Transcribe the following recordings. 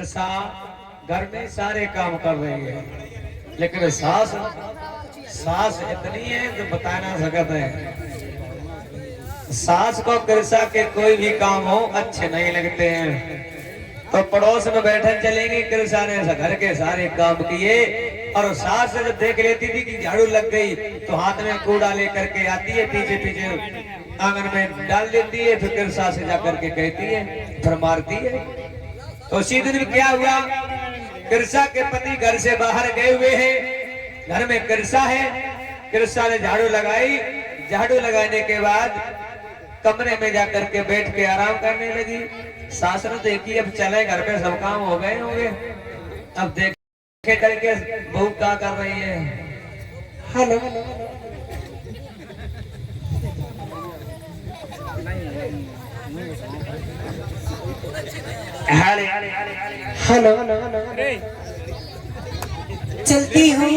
कृषा घर में सारे काम कर रही है, लेकिन सास सास इतनी है जो बता ना सकते हैं। सास को कृषा के कोई भी काम हो अच्छे नहीं लगते हैं। तो पड़ोस में बैठे चलेंगे, कृषा ने घर के सारे काम किए और सास जब देख लेती थी कि झाड़ू लग गई तो हाथ में कूड़ा लेकर के आती है, पीछे पीछे आंगन में डाल देती है, फिर कृषा से जाकर के कहती है, फिर मारती है। तो उसी दिन क्या हुआ, कृषा के पति घर से बाहर गए हुए हैं, घर में कृषा है। कृषा ने झाड़ू लगाई, झाड़ू लगाने के बाद कमरे में जाकर के बैठ के आराम करने लगी। सास ने देखी अब चले घर पे सब काम हो गए होंगे, अब देखे करके बहू क्या कर रही है। हेलो हेलो चलती हूँ,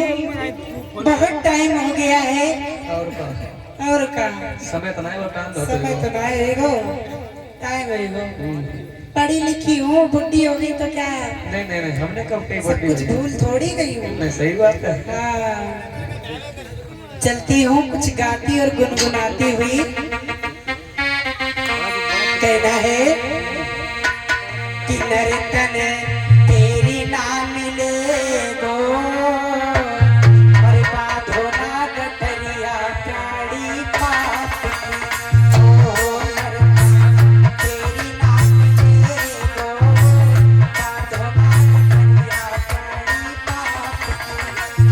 बहुत टाइम हो गया है। और का समय तो नहीं, वो टाइम तो समय तो नहीं हो, टाइम है वो। पढ़ी लिखी हूँ, बुढ़ी हो गई तो क्या है? नहीं नहीं नहीं, हमने कब कही सब बुढ़ी कुछ हुई? भूल थोड़ी गई हूँ। नहीं, सही बात है। हाँ। चलती हूँ कुछ गाती और गुनगुनाती हुई, कहना है कि नर्तन तेरी ना मिले गो, और बाधो ना गठरिया प्यारी बात की। ओ नर्तन तेरी ना मिले गो, बाधो ना गठरिया प्यारी बात की।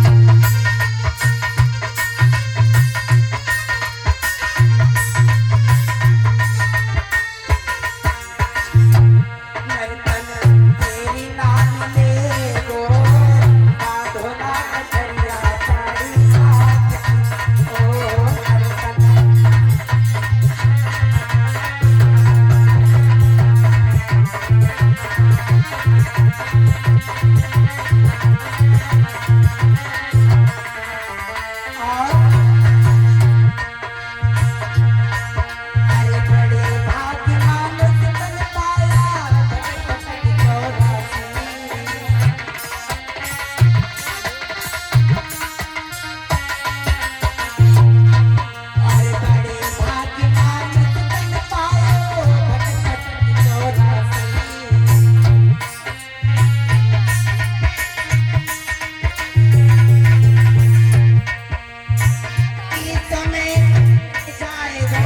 नर्तन तेरी ना मिले गो, बाधो ना गठरिया प्यारी बात की। ओ नर्तन अरे बड़े भाग्य मानुष बन पाया, बचपन चौरासी। अरे बड़े भाग्य मानुष बन पाया, बचपन चौरासी। इस समय जाएगा,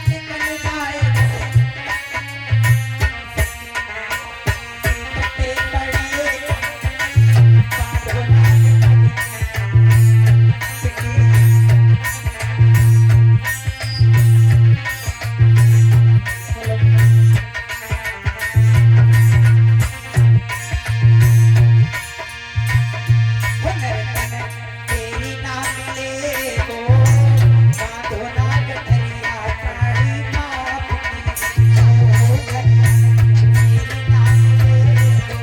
निकल जाएगा, पे पड़े बाधो ना नर्तन तेरी ना मिले गो, बाधो ना गठरिया प्यारी बात की। ओ नर्तन तेरी ना मिले गो।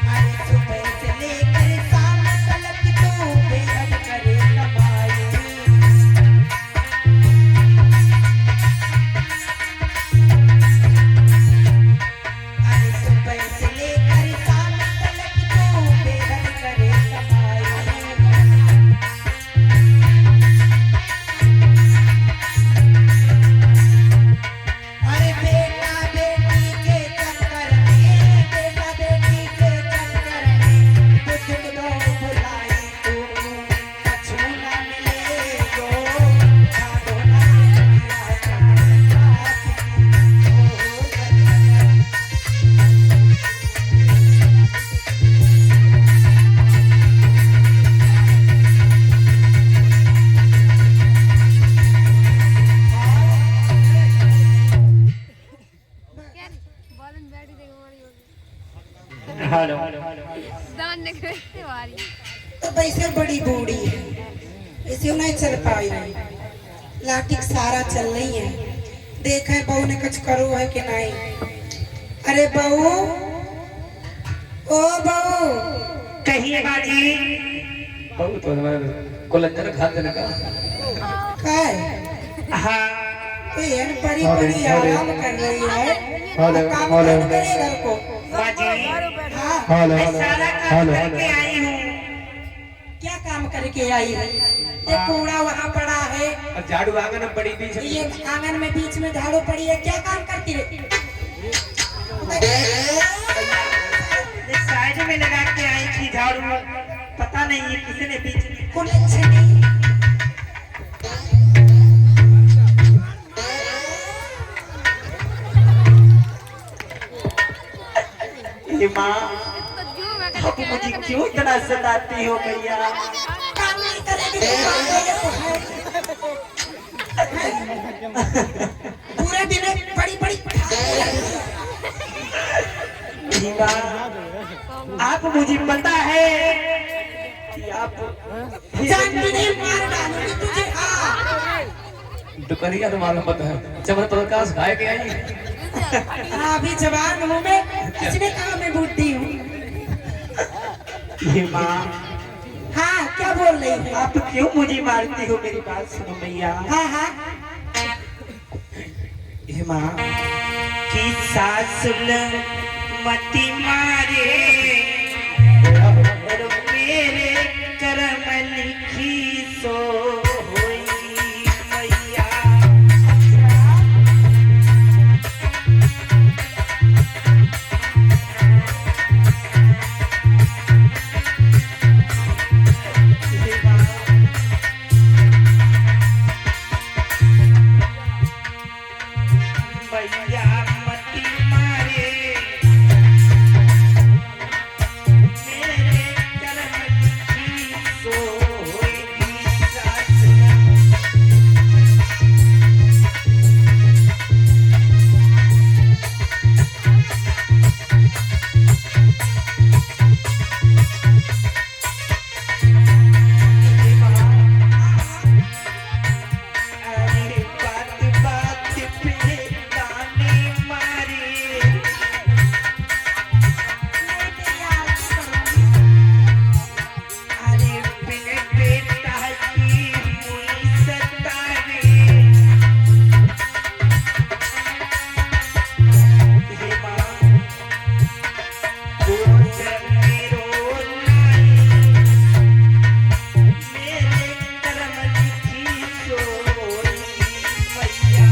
अरे सुबह से लेकर शाम तलक तू बेहद करे कमाई। अरे सुबह से लेकर शाम तलक तू बेहद करे कमाई। अरे बेटा बेटी के चक्कर में, बेटा बेटी के चक्कर में बुजुर्ग लोग बुलाई तू, कछु ना मिले गो, बाधो ना गठरिया प्यारी बात की। ओ नर्तन हेलो तो वैसे बड़ी बूढ़ी है, ऐसे नहीं चल पाई रही, लाठी के सहारा चल रही है। देखे बहू ने कुछ करो है कि नहीं। अरे बहू, ओ बहू, कहिए बाजी। बहुत कुलंजन खाते न का काय हाँ तो ये परी परी आराम कर रही है काम कर करे घर को बाजी हाँ मैं सारा काम करके आई हूँ। क्या काम करके आई है ये कूड़ा वहाँ पड़ा है और झाड़ू आंगन में पड़ी बीच में। ये आंगन में बीच में झाड़ू पड़ी है क्या काम करती है साइड में लगा के आई थी झाड़ू, पता नहीं ये किसने बीच में। कुलच्छनी ये माँ अब मुझे क्यों इतना सताती हो भैया? काम नहीं करेगी तो पूरे दिन बड़ी बड़ी आप मुझे पता है कि आप जानती नहीं मार डालूंगी तुझे हाँ दुपहरिया तो मालूम पता है चमन प्रकाश खाए के आई। हाँ अभी जवान हूँ मैं किसने कहा मैं बुढ़ी हूँ ये माँ हाँ क्या बोल रही है आप क्यों मुझे मारती हो? मेरी बात सुनो भैया। हाँ हाँ ये माँ की सास मती मारे और मेरे कर्म लिखी सो होई मैया। ये माँ भैया मती मारे मेरे कर्म लिखी सो होई सास। अरे बात बात पे ताने मारे अरे बिन बेटा की मुई सतावे। हे माँ दोष मेरो नहीं मेरे कर्म लिखी सोई मैया।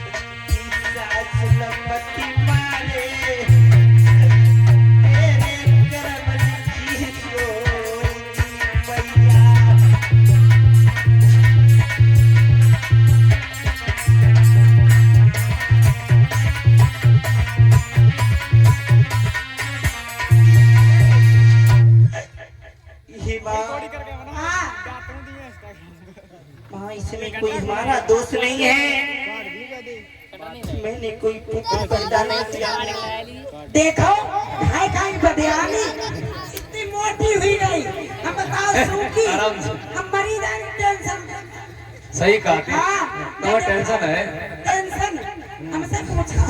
सास लपटी मारे मेरे कर्म लिखी सोई मैया। ये माँ माँ इसमें कोई हमारा दोष नहीं है, मैंने कोई पुत्र पैदा नहीं किया। देखो भाई खाई बदयानी इतनी मोटी हुई नहीं हम बताओ सूखी आराम से। हम मरी जाएंगे टेंशन सही कहा थी हाँ तो टेंशन है। टेंशन हमसे पूछो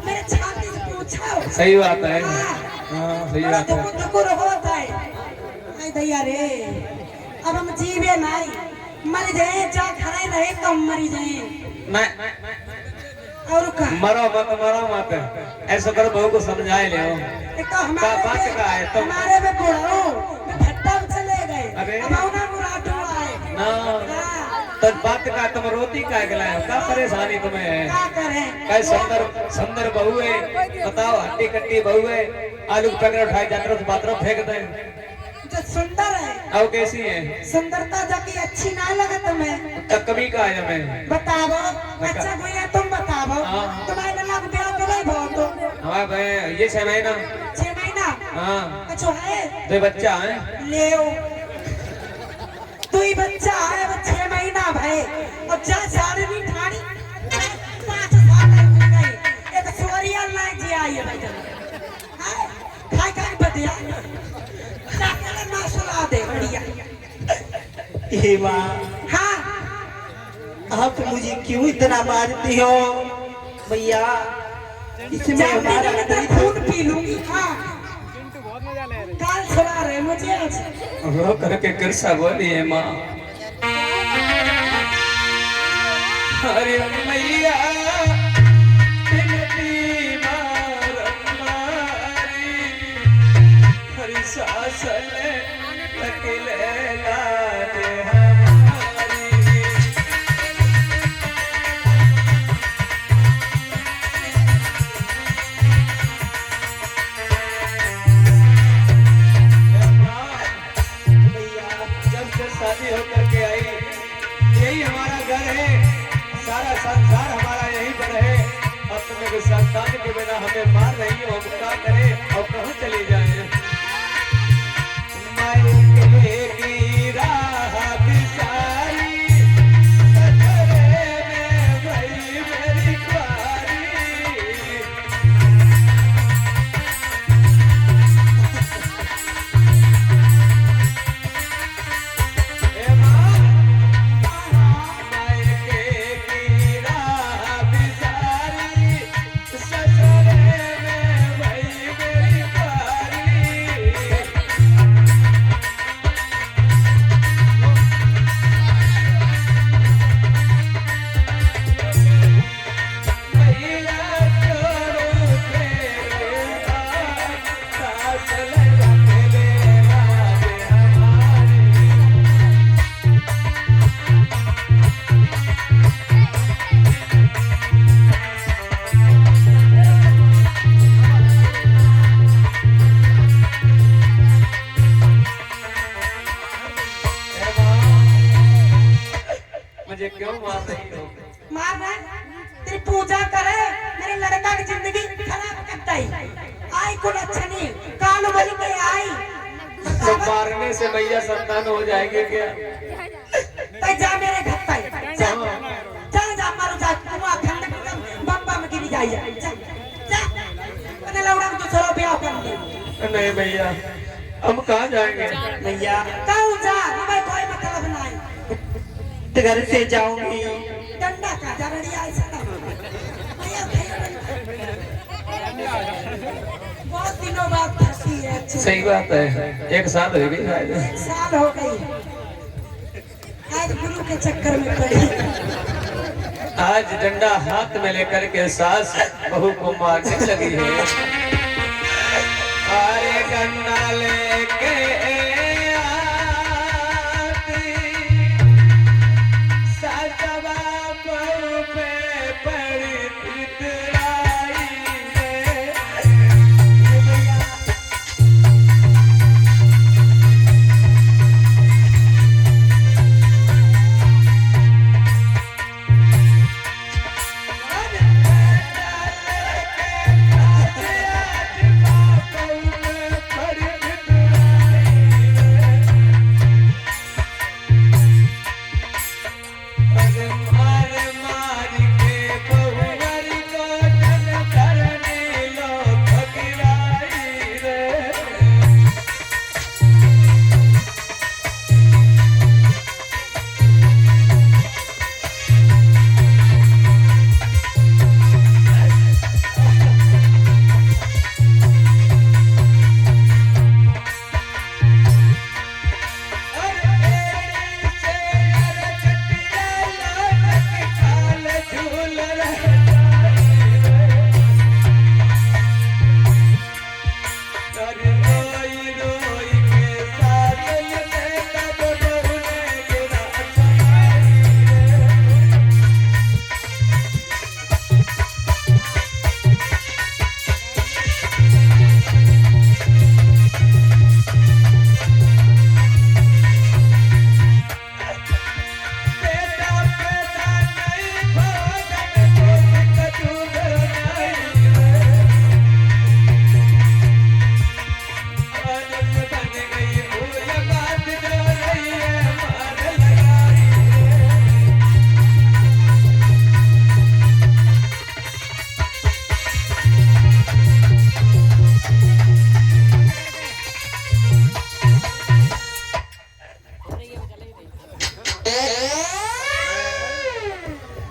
मेरे छाती से पूछो सही बात है। हाँ हाँ सही बड़ा बात है। दुख दुख होता है आई भैया रे अब हम जीवे नहीं मर जाए जा खड़े रहे तो हम मरी जाए नहीं और का मरो मत ऐसा करो बहू को समझाए ले एक तो हमारे बात पे- का है तो हमारे में बुढ़ाओ में भट्टा में चले गए अरे। अब आओ ना मुरादो आए ना हाँ, तो बात का तुम रोती का गलाए क्या परेशानी तुम्हें है? क्या करें काय सुंदर सुंदर बहू है बताओ हट्टी कट्टी बहू है आलू के पैकेट उठाए जाते बाथरूम फेंक दे जो सुंदर है अब कैसी है? सुंदरता जाकी अच्छी ना लगे तुम्हें तब कभी का है हमें बताओ अच्छा भैया तुम बताओ हाँ। तुम्हारे लग ब्याह तो नहीं भाव तो हमारे भाई ये 6 महीना 6 महीना हाँ अच्छा है 2 बच्चा है ले तू ही बच्चा है वो 6 महीना भाई और जा सारे भी ठाड़ी 5 साल हो गए एक सोरिया ना जी आई है भाई खाई खाई बदिया जाके ना सुला दे बढ़िया हे माँ हाँ आप मुझे क्यों इतना मारती हो भैया? इसमें जाओ हमारा मैं तेरा खून पी लूंगी। हाँ काल छोड़ा रहे मुझे आज। रो करके कृष्णा बोली है माँ, अरे मैया बिनती मारी हरी सासन अकेले लाडे हमारी। जब से शादी होकर के आई, यही हमारा घर है, सारा संसार हमारा यही पर है। अपने के संतान के बिना हमें मार रही हो, हम क्या करें और कहाँ चले जाएं? मायके की राह बिसारी, सजरे में भई मेरी ख्वारी। ए माँ, मायके की राह बिसारी, सजरे में भई मेरी ख्वारी। मैया छोड़ो तेरे हाथ, सास लगा के ले राधे हमारी। ए माँ, मुझे क्यों मार रही हो? मार रहा है? तेरी पूजा करे मेरे लड़का की जिंदगी खराब करता ही। आई कुछ अच्छा नहीं काल बोली के आई। तो मारने से मैया संतान हो जाएंगे क्या? तो जा मेरे घर पे जा जा जा मारो जा तू अखंड बम्बा में गिरी जाई जा जा मैंने लौड़ा तो चलो ब्याह कर ले। नहीं भैया, हम कहाँ जाएंगे? भैया कहूँ जा हमें कोई मतलब नहीं। तो घर से जाऊंगी। डंडा का जरड़ी आई सदा बहुत दिनों बाद फंसी है। अच्छी सही बात है, एक साथ हो गई शायद। एक साल हो गई आज गुरु के चक्कर में पड़ी। आज डंडा हाथ में लेकर के सास बहू को मारने लगी है। अरे डंडा लेके आती, सासवा बहू पे पड़ी पितराई में। आज बहू पे पड़ी पितराई।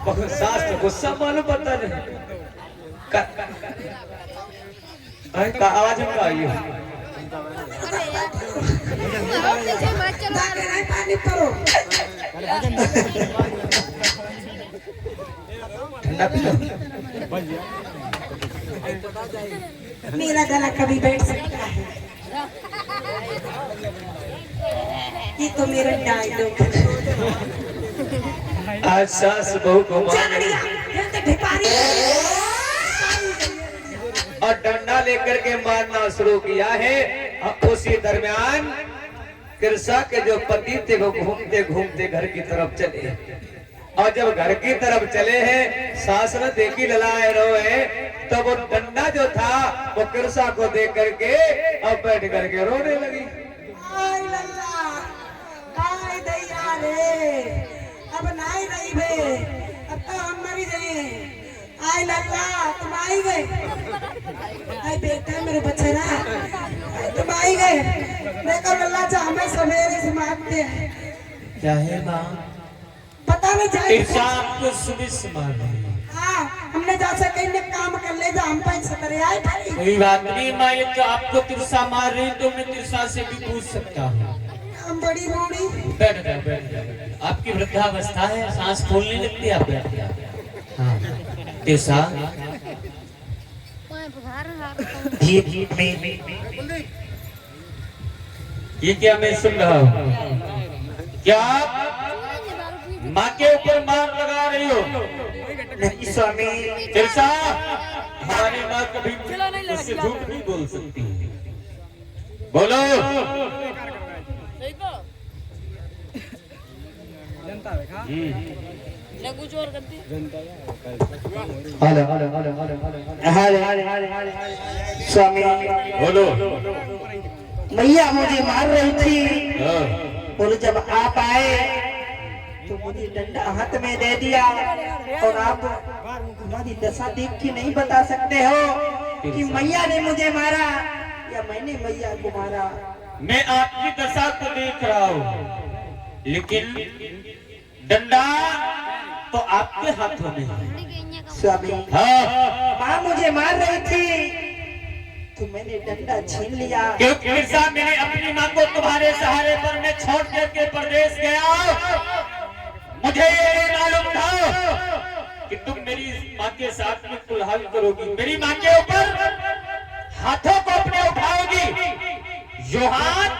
बहुत सास तो गुस्सा मालूम पता नहीं का आवाज में आई है पानी परो ठंडा पी लो मेरा गला कभी बैठ सकता है ये तो मेरा डायलॉग आज सास बहू को जानड़िया ये तो भिखारी और डंडा लेकर के मारना शुरू किया है। अब उसी दरमियान कृषा के जो पति थे वो घूमते घूमते घर की तरफ चले और जब घर की तरफ चले हैं सास ने देखी ललाए रोए तो वो डंडा जो था वो कृषा को देख करके अब बैठ करके रोने लगी। आय लल्ला आय दैया रे अब नहीं रही बे अब तो हम मरी गए आय लल्ला तुम आई गए आय बेटा मेरे बच्चरा तुम आई गए देखो लल्ला जा हमें सवेरे से मारते हैं क्या है माँ पता नहीं जाए आपको सुबह मार हाँ हमने जा सके ने काम कर ले जा हम पैसे करे आए भाई कोई बात नहीं माँ ये तो आपको तिरसा मार रही तो मैं तिरसा से भी पूछ सकता हूँ। हम बड़ी बूढ़ी बैठ जाओ आपकी वृद्धावस्था है सांस फूलने लगती है आप बैठ जाओ। हाँ तिरसा ये क्या मैं सुन रहा हूँ क्या माँ के ऊपर मार लगा रही हो? नहीं स्वामी तिरसा हमारी माँ कभी उससे झूठ नहीं बोल सकती बोलो स्वामी बोलो मैया मुझे मार रही थी हाँ। और जब आप आए तो मुझे डंडा हाथ में दे दिया और आप हमारी दशा देख के नहीं बता सकते हो कि मैया ने मुझे मारा या मैंने मैया को मारा। मैं आपकी दशा को देख रहा हूँ लेकिन डंडा तो आपके हाथों में है। स्वामी हाँ। माँ मुझे मार रही थी तो मैंने डंडा छीन लिया क्योंकि मिर्जा मैंने अपनी माँ को तुम्हारे सहारे पर मैं छोड़ करके प्रदेश गया मुझे ये मालूम था कि तुम मेरी माँ के साथ में कुल्हाड़ी करोगी मेरी माँ के ऊपर हाथों को अपने उठाओगी जो हाथ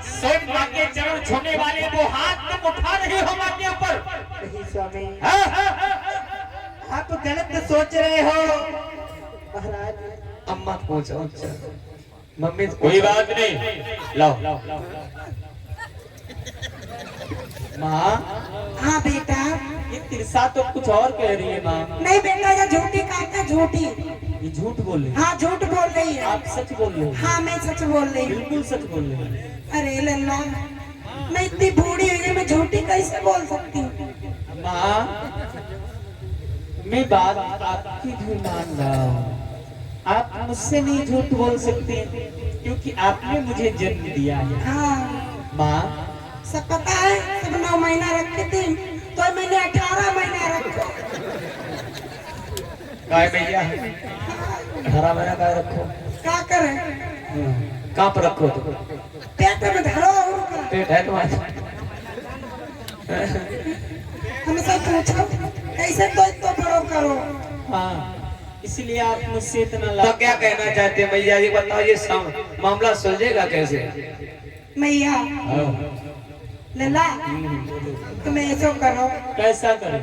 स्वयं माँ के चरण छूने वाले वो हाथ तुम उठा रही हो माँ के ऊपर। नहीं स्वामी हाँ? आप गलत सोच रहे हो महाराज। अम्मा पूछो मम्मी कोई बात नहीं लाओ माँ हाँ बेटा ये तिरसा तो कुछ और कह रही है माँ। नहीं बेटा ये झूठी कहता झूठी ये झूठ बोल रही है। हाँ झूठ बोल रही है आप सच बोल रहे हो। हाँ मैं सच बोल रही हूँ बिल्कुल सच बोल रहे हो। अरे लल्ला मैं इतनी बूढ़ी हुई मैं झूठी कैसे बोल सकती हूँ माँ मैं बात आपकी भी मान रहा हूँ आप मुझसे नहीं झूठ बोल सकते क्योंकि आपने मुझे जन्म दिया है। हाँ माँ सब पता है सब 9 महीना रखे थे तो मैंने 18 महीना रखो काय भैया 18 महीना काय रखो क्या करे कहाँ पर रखो तो पेट में धरो और क्या? पेट है तुम्हारा हमसे पूछो कैसे तो बड़ो करो हाँ इसलिए आप मुझसे इतना तो क्या कहना चाहते हैं भैया जी बताओ ये मामला सुलझेगा कैसे? मैया लला तुम ऐसा करो कैसा करें?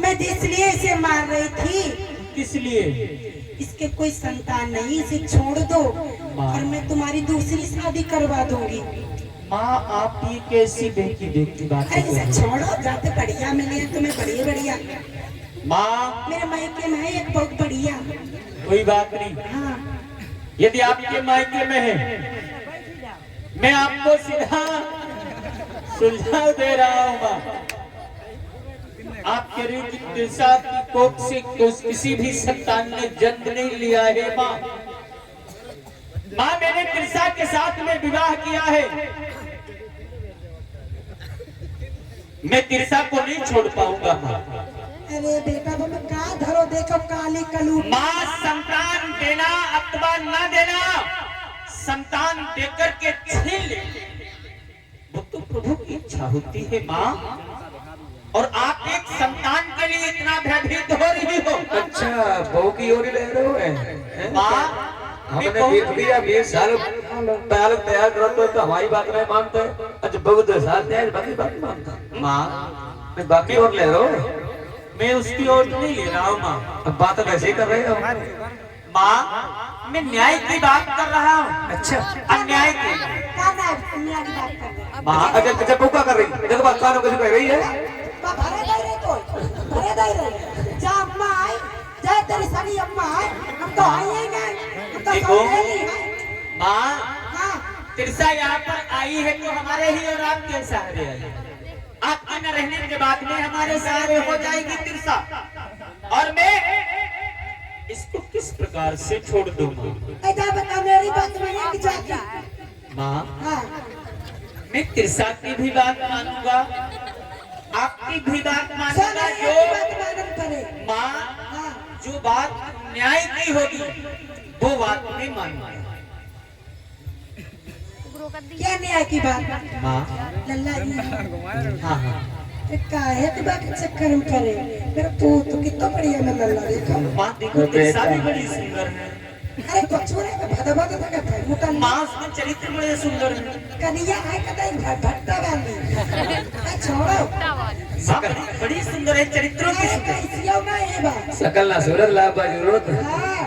मैं इसलिए इसे मार रही थी किस लिए? इसके कोई संतान नहीं इसे छोड़ दो और मैं तुम्हारी दूसरी शादी करवा दूंगी। माँ आप ये कैसी बेटी बेटी बात अरे इसे छोड़ो जाते बढ़िया मिले तुम्हें बढ़िया बढ़िया माँ मेरे मायके में है एक बहुत बढ़िया। कोई बात नहीं हाँ यदि आपके मायके में है मैं आपको सीधा सुझाव दे रहा हूँ माँ आपके तिरसा की कोख से किसी भी संतान ने जन्म नहीं लिया है माँ। माँ मैंने तिरसा के साथ में विवाह किया है मैं तिरसा को नहीं छोड़ पाऊंगा माँ। अरे बेटा वो मैं का धरो देखो काली कलू माँ संतान देना अथवा न देना, संतान देकर के छीन ले वो तो प्रभु की इच्छा होती है माँ। और आप एक संतान के लिए इतना भयभीत हो रही हो। अच्छा बहू की ओर ले रहे हो हैं? माँ हमने देख लिया 20 साल तालक तैयार करो तो हमारी बात नहीं मानते। अच्छा बहू 10 साल तैयार बाकी बात नहीं मानता। माँ मैं बाकी और ले रहा हूँ। मैं उसकी ओर नहीं ले रहा हूँ माँ। अब बात तो ऐसे ही कर रहे हो। माँ मैं न्याय की बात कर रहा हूँ। अच्छा अन्याय की। का ना दुनिया की बात कर रहे माँ अच्छा अच्छा बहू क्या कर रही? देखो बात कानों कैसे कह रही है। भरे दे रहे तो भरे दे रहे जा अम्मा आई जा तेरी सारी अम्मा आई हम तो आई ही नहीं हम तो देखो। सब ले ली है माँ हाँ तिरसा यहाँ पर आई है तो हमारे ही और आपके सहारे आई। आपके न रहने के बाद में हमारे सहारे हो जाएगी तिरसा। और मैं इसको किस प्रकार से छोड़ दूंगा? ऐसा बता मेरी बात माने कि जाती माँ हाँ मैं तिरसा की भी बात मानूंगा, आपकी भी बात मानूंगा। सारी जो बात मानन पड़े माँ हाँ जो बात न्याय की होगी वो बात मैं मानूंगा। क्या न्याय की बात माँ लल्ला जी हाँ हाँ काहे के बाकी चक्कर में पड़े मेरा पूत तो कितना बढ़िया मैं लल्ला देखा माँ देखो तिरसा भी बड़ी सुंदर है। अरे बचोरे का भदा भदा तक था मोटा माँ उसका चरित्र बड़े सुंदर है। कन्हैया है कदाई भट्टा वाली छोड़ो माँ बड़ी सुंदर है, चरित्रों की सुंदर। कैसियो ना ये बात सकल ना सूरत लाभ जरूरत। हाँ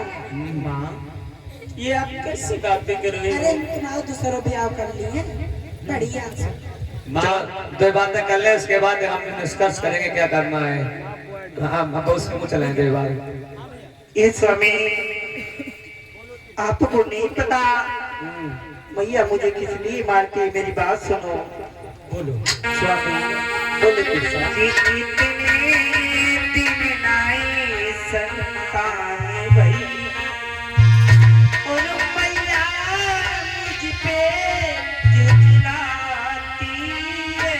माँ ये आप कैसे बातें कर रहे अरे हो? इतना दूसरों ब्याह कर लिए बढ़िया से माँ दो बातें कर ले उसके बाद हम निष्कर्ष करेंगे क्या करना है। हाँ हम उसके मुँह चलेंगे बार। ये स्वामी आपको नहीं पता मैया मुझे किस लिए मारती है, मेरी बात सुनो। बोलो स्वामी बोले तिरसा। इतने दिन नाई संतान भई और मैया मुझ पे झुठलाती है।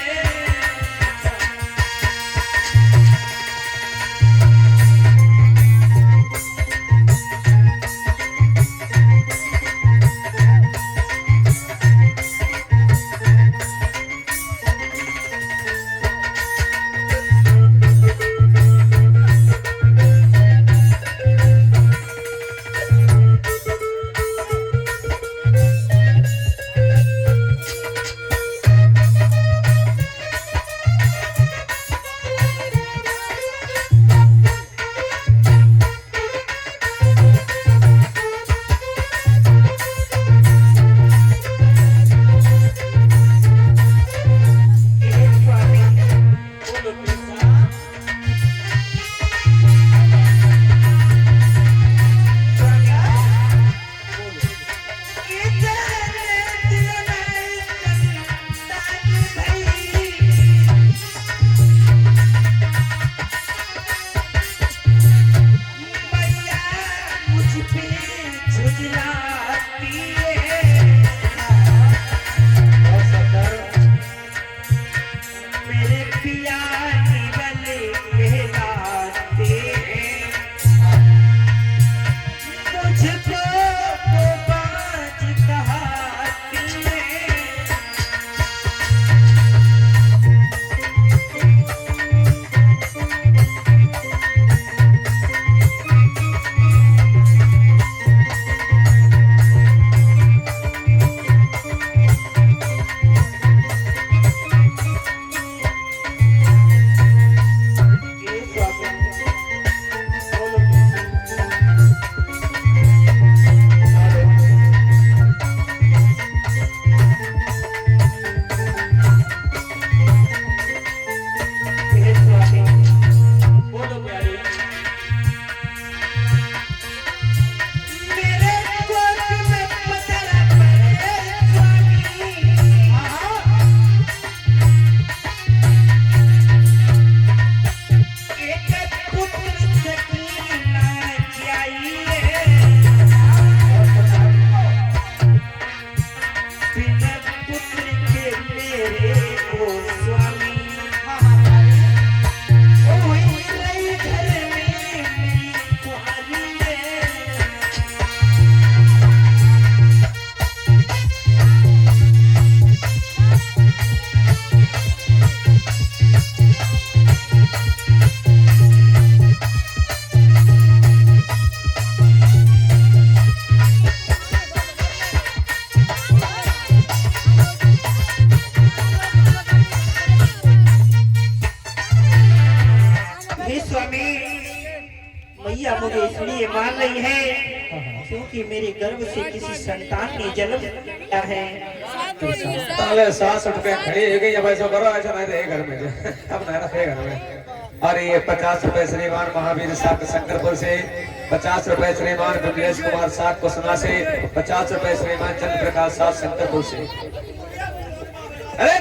मुझे इसलिए मार रही है क्योंकि मेरे गर्भ से किसी संतान ने जन्म लिया है। ताले सास उठ के खड़ी हो गई, अब ऐसा करो, ऐसा नहीं रहे घर में, अब नहीं रखे घर में। और ये 50 रुपए श्रीमान महावीर साहब शंकरपुर से, 50 रुपए श्रीमान विमलेश कुमार साहब कुसना से, 50 रुपए श्रीमान चंद्र प्रकाश साहब शंकरपुर से। अरे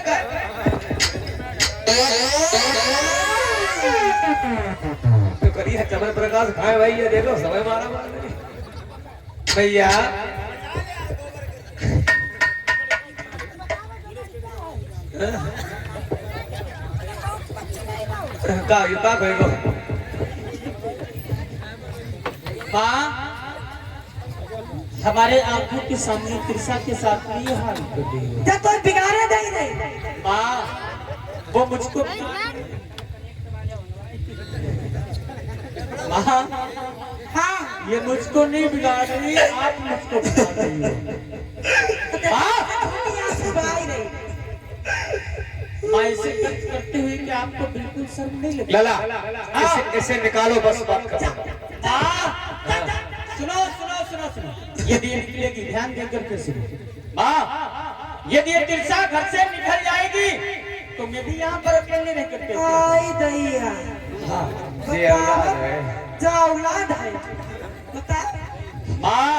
तो करिए चमन प्रकाश खाए भाई, ये देखो समय मारा भैया। का कहेगा माँ, हमारे आंखों के सामने त्रिशा के साथ में ये हाल कर रही है। जब तो बिगाड़े नहीं रही माँ, वो मुझको माँ, हाँ ये मुझको नहीं बिगाड़ रही, आप मुझको बिगाड़ रही हो। यहाँ से बाहर रही माँ, इसे खर्च करते हुए कि आपको बिल्कुल शर्म नहीं लगी? लला इसे निकालो, बस बात करो। सुनो सुनो सुनो सुनो, यदि ये निकलेगी ध्यान देकर के सुनो। माँ, यदि ये तिरसा घर से निकल जाएगी तो मैं भी यहाँ पर अकेले रह करके आई दैया ये औलाद है। जो औलाद है बता। माँ,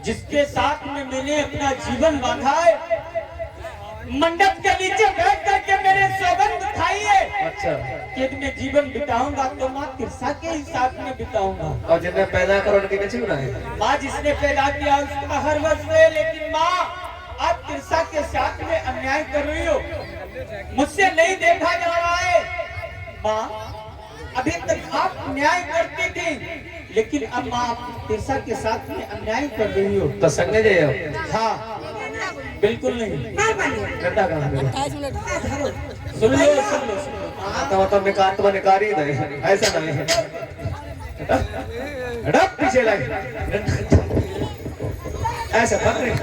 जिसके साथ में मैंने अपना जीवन बांधा है, मंडप के नीचे बैठ करके मैंने सौगंध खाई है। अच्छा, यदि मैं जीवन बिताऊंगा तो माँ तिरसा के ही साथ में बिताऊंगा। और जिन्हें पैदा करो उनकी कैसे बनाए? माँ, जिसने पैदा किया उसका हर वर्ष है, लेकिन माँ आप तिरसा के साथ में अन्याय कर रही हो, मुझसे नहीं देखा जा रहा है। माँ, अभी तक आप न्याय करती थी, लेकिन अब माँ आप तिरसा के साथ में अन्याय कर रही हो। तो संग ले जाओ। हाँ, बिल्कुल नहीं। ठंडा काम करो। सुन लो सुन लो सुन लो। तो मैं आत्मा निकारी दे, ऐसा नहीं है। हटप पीछे लगे, ऐसा मत नहीं।